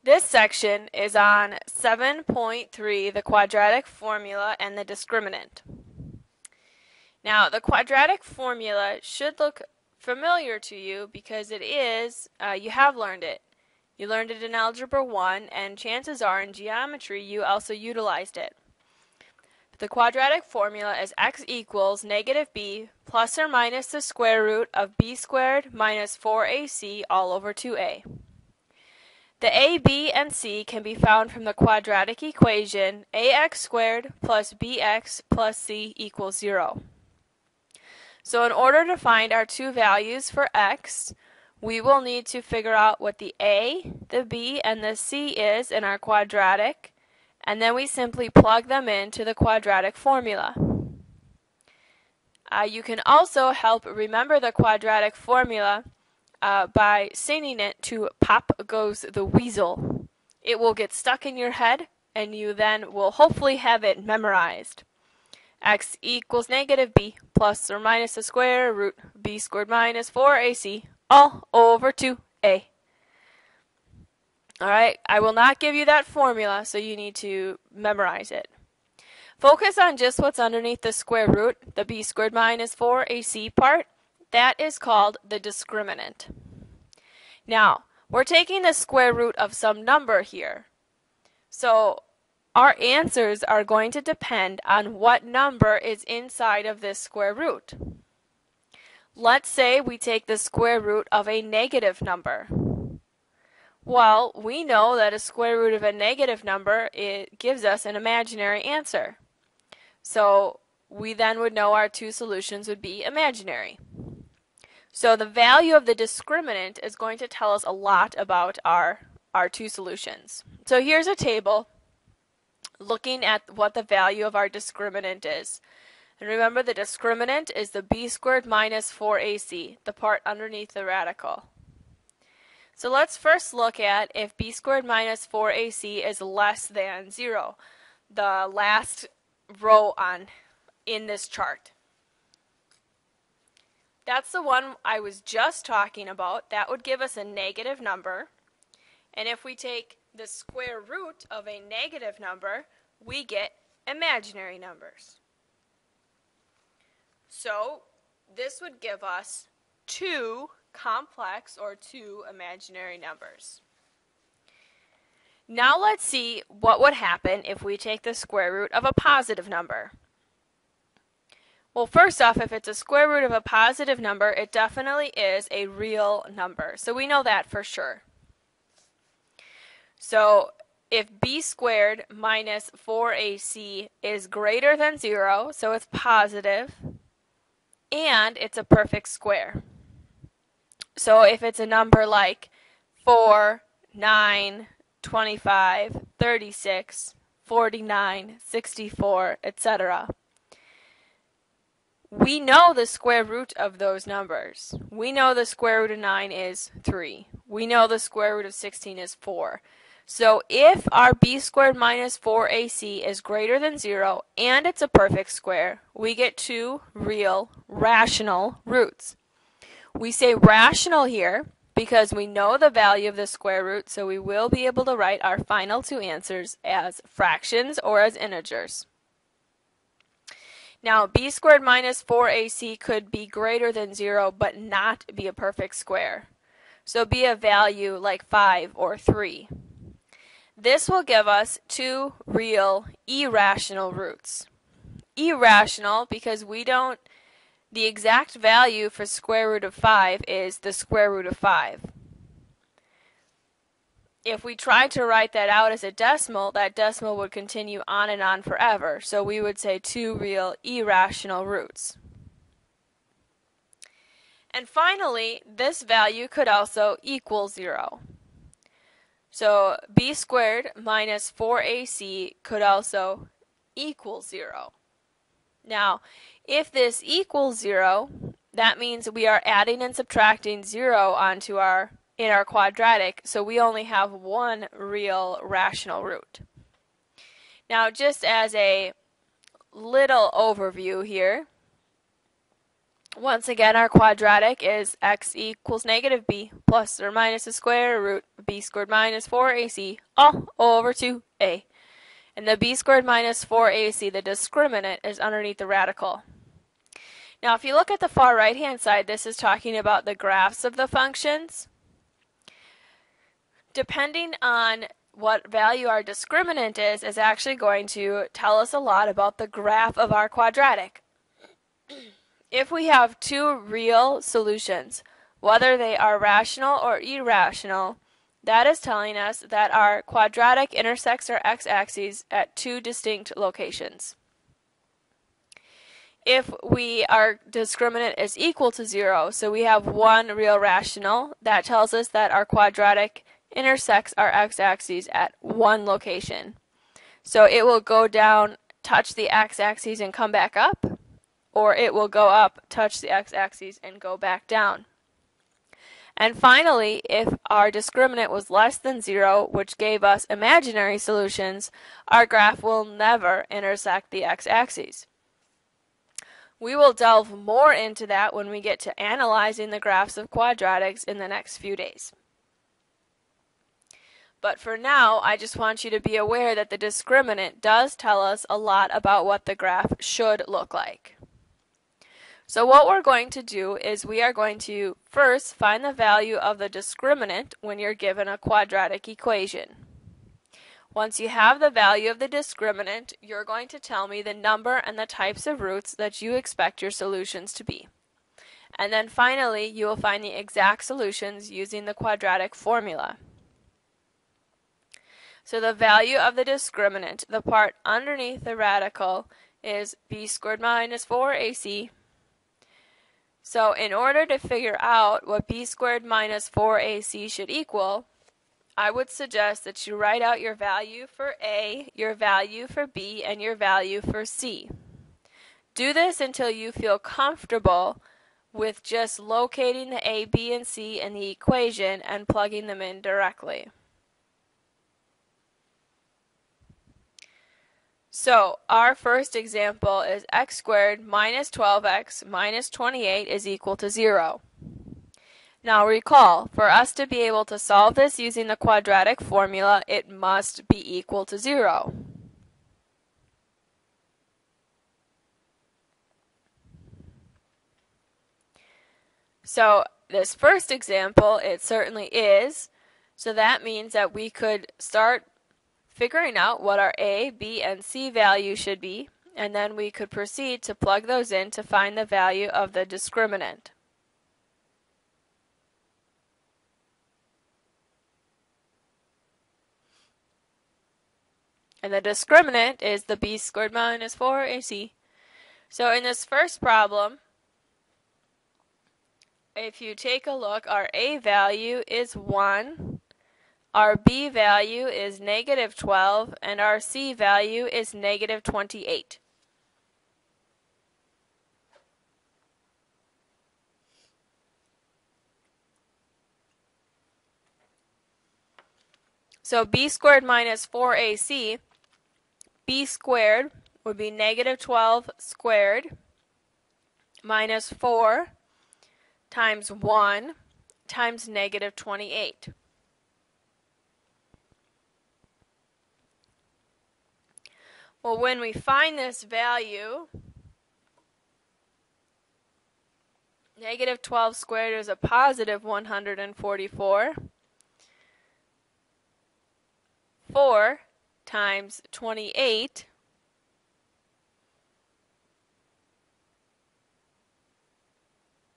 This section is on 7.3, the quadratic formula and the discriminant. Now, the quadratic formula should look familiar to you because it is, you have learned it. You learned it in Algebra 1, and chances are in geometry you also utilized it. The quadratic formula is x equals negative b plus or minus the square root of b squared minus 4ac all over 2a. The a, b, and c can be found from the quadratic equation ax squared plus bx plus c equals 0. So in order to find our two values for x, we will need to figure out what the a, the b, and the c is in our quadratic, and then we simply plug them into the quadratic formula. You can also help remember the quadratic formula by singing it to Pop Goes the Weasel. It will get stuck in your head, and you then will hopefully have it memorized. X equals negative b plus or minus the square root b squared minus 4ac all over 2a. Alright, I will not give you that formula, so you need to memorize it. Focus on just what's underneath the square root, the b squared minus 4ac part. That is called the discriminant. Now, we're taking the square root of some number here. So, our answers are going to depend on what number is inside of this square root. Let's say we take the square root of a negative number. Well, we know that a square root of a negative number, it gives us an imaginary answer. So, we then would know our two solutions would be imaginary. So the value of the discriminant is going to tell us a lot about our two solutions. So here's a table looking at what the value of our discriminant is. And remember, the discriminant is the b squared minus 4ac, the part underneath the radical. So let's first look at if b squared minus 4ac is less than 0, the last row in this chart. That's the one I was just talking about. That would give us a negative number. And if we take the square root of a negative number, we get imaginary numbers. So this would give us two complex or two imaginary numbers. Now let's see what would happen if we take the square root of a positive number. Well, first off, if it's a square root of a positive number, it definitely is a real number. So we know that for sure. So if b squared minus 4ac is greater than 0, so it's positive, and it's a perfect square. So if it's a number like 4, 9, 25, 36, 49, 64, etc., we know the square root of those numbers. We know the square root of 9 is 3. We know the square root of 16 is 4. So if our b squared minus 4ac is greater than 0 and it's a perfect square, we get two real rational roots. We say rational here because we know the value of the square root, so we will be able to write our final two answers as fractions or as integers. Now, b squared minus 4ac could be greater than 0 but not be a perfect square. So be a value like 5 or 3. This will give us two real irrational roots. Irrational because the exact value for square root of 5 is the square root of 5. If we tried to write that out as a decimal, that decimal would continue on and on forever. So we would say two real irrational roots. And finally, this value could also equal 0. So b squared minus 4ac could also equal 0. Now, if this equals 0, that means we are adding and subtracting 0 onto in our quadratic, so we only have one real rational root. Now, just as a little overview here, Once again, our quadratic is x equals negative b plus or minus the square root of b squared minus 4ac all over 2a. And the b squared minus 4ac, the discriminant, is underneath the radical. Now, if you look at the far right-hand side, this is talking about the graphs of the functions. Depending on what value our discriminant is actually going to tell us a lot about the graph of our quadratic. If we have two real solutions, whether they are rational or irrational, that is telling us that our quadratic intersects our x-axis at two distinct locations. If our discriminant is equal to 0, so we have one real rational, that tells us that our quadratic intersects our x-axis at one location. So it will go down, touch the x-axis and come back up, or it will go up, touch the x-axis and go back down. And finally, if our discriminant was less than 0, which gave us imaginary solutions, our graph will never intersect the x-axis. We will delve more into that when we get to analyzing the graphs of quadratics in the next few days. But for now, I just want you to be aware that the discriminant does tell us a lot about what the graph should look like. So what we're going to do is we are going to first find the value of the discriminant when you're given a quadratic equation. Once you have the value of the discriminant, you're going to tell me the number and the types of roots that you expect your solutions to be. And then finally, you will find the exact solutions using the quadratic formula. So the value of the discriminant, the part underneath the radical, is b squared minus 4ac. So in order to figure out what b squared minus 4ac should equal, I would suggest that you write out your value for a, your value for b, and your value for c. Do this until you feel comfortable with just locating the a, b, and c in the equation and plugging them in directly. So our first example is x squared minus 12x minus 28 is equal to 0. Now recall, for us to be able to solve this using the quadratic formula, it must be equal to 0. So this first example, it certainly is. So that means that we could start figuring out what our a, b, and c value should be, and then we could proceed to plug those in to find the value of the discriminant. And the discriminant is the b squared minus 4ac. So in this first problem, if you take a look, our a value is 1. Our b value is negative 12, and our c value is negative 28. So b squared minus 4ac, b squared would be negative 12 squared minus 4 times 1 times negative 28. Well, when we find this value, negative 12 squared is a positive 144. 4 times 28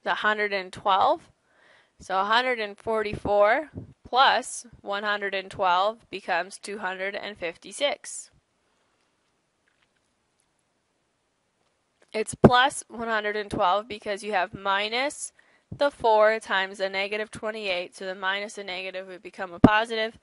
is 112. So 144 plus 112 becomes 256. It's plus 112 because you have minus the 4 times the negative 28, so the minus and negative would become a positive.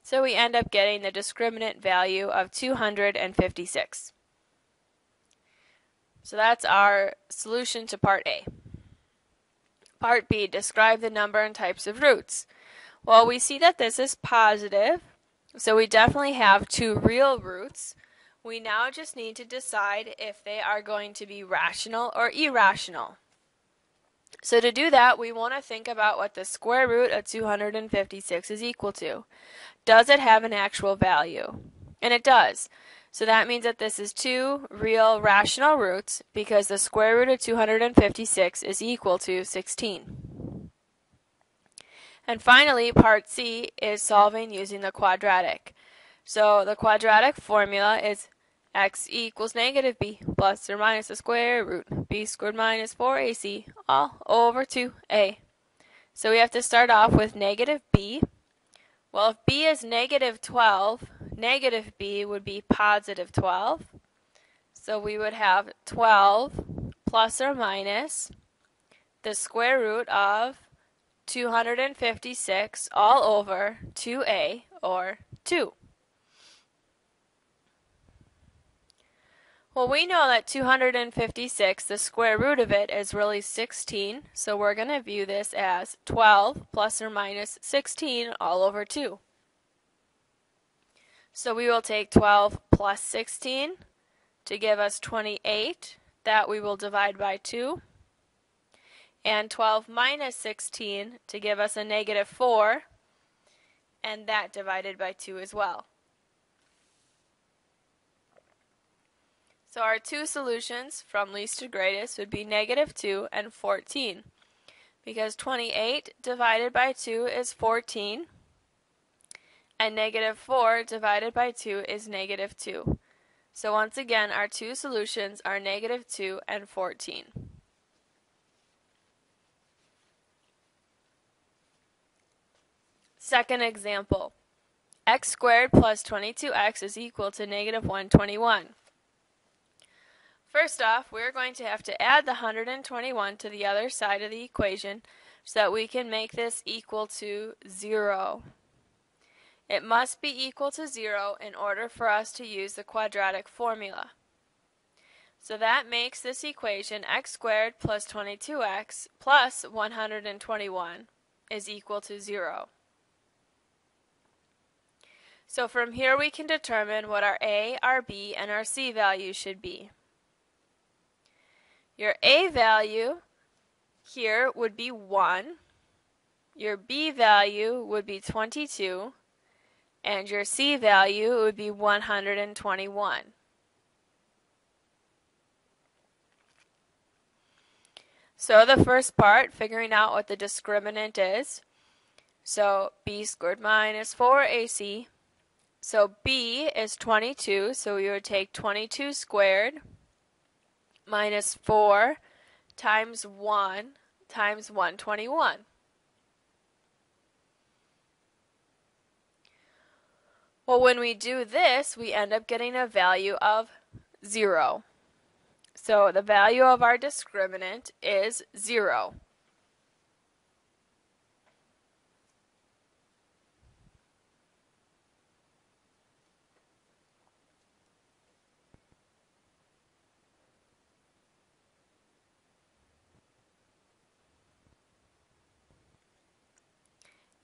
So we end up getting the discriminant value of 256. So that's our solution to part A. Part B, describe the number and types of roots. Well, we see that this is positive, so we definitely have two real roots. We now just need to decide if they are going to be rational or irrational. So to do that, we want to think about what the square root of 256 is equal to. Does it have an actual value? And it does. So that means that this is two real rational roots because the square root of 256 is equal to 16. And finally, part C is solving using the quadratic. So the quadratic formula is x equals negative b plus or minus the square root b squared minus 4ac all over 2a. So we have to start off with negative b. Well, if b is negative 12, negative b would be positive 12. So we would have 12 plus or minus the square root of 256 all over 2a, or 2. Well, we know that 256, the square root of it is really 16, so we're going to view this as 12 plus or minus 16 all over 2. So we will take 12 plus 16 to give us 28. That we will divide by 2. And 12 minus 16 to give us a negative 4. And that divided by 2 as well. So our two solutions from least to greatest would be negative 2 and 14. Because 28 divided by 2 is 14. And negative 4 divided by 2 is negative 2. So once again, our two solutions are negative 2 and 14. Second example, x squared plus 22x is equal to negative 121. First off, we're going to have to add the 121 to the other side of the equation so that we can make this equal to 0. It must be equal to 0 in order for us to use the quadratic formula. So that makes this equation x squared plus 22x plus 121 is equal to 0. So from here we can determine what our a, our b, and our c values should be. Your a value here would be 1, your b value would be 22, and your c value would be 121. So the first part, figuring out what the discriminant is. So b squared minus 4ac. So b is 22, so we would take 22 squared minus 4 times 1 times 121. Well, when we do this, we end up getting a value of 0. So the value of our discriminant is 0.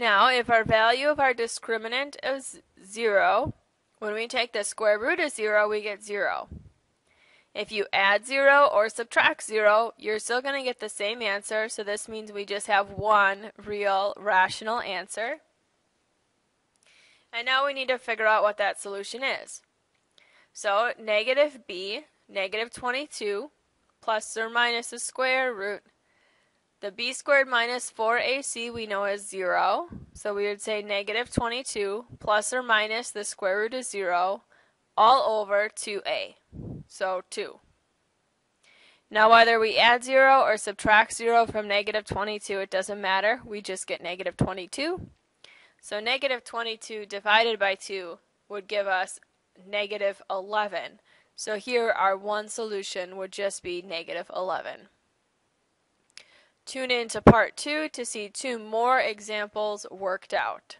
Now, if our value of our discriminant is 0, when we take the square root of 0, we get 0. If you add 0 or subtract 0, you're still going to get the same answer, so this means we just have one real rational answer. And now we need to figure out what that solution is. So negative b, negative 22, plus or minus the square root. The b squared minus 4ac we know is 0, so we would say negative 22 plus or minus the square root of 0 all over 2a, so 2. Now whether we add 0 or subtract 0 from negative 22, it doesn't matter, we just get negative 22. So negative 22 divided by 2 would give us negative 11. So here our one solution would just be negative 11. Tune in to part 2 to see 2 more examples worked out.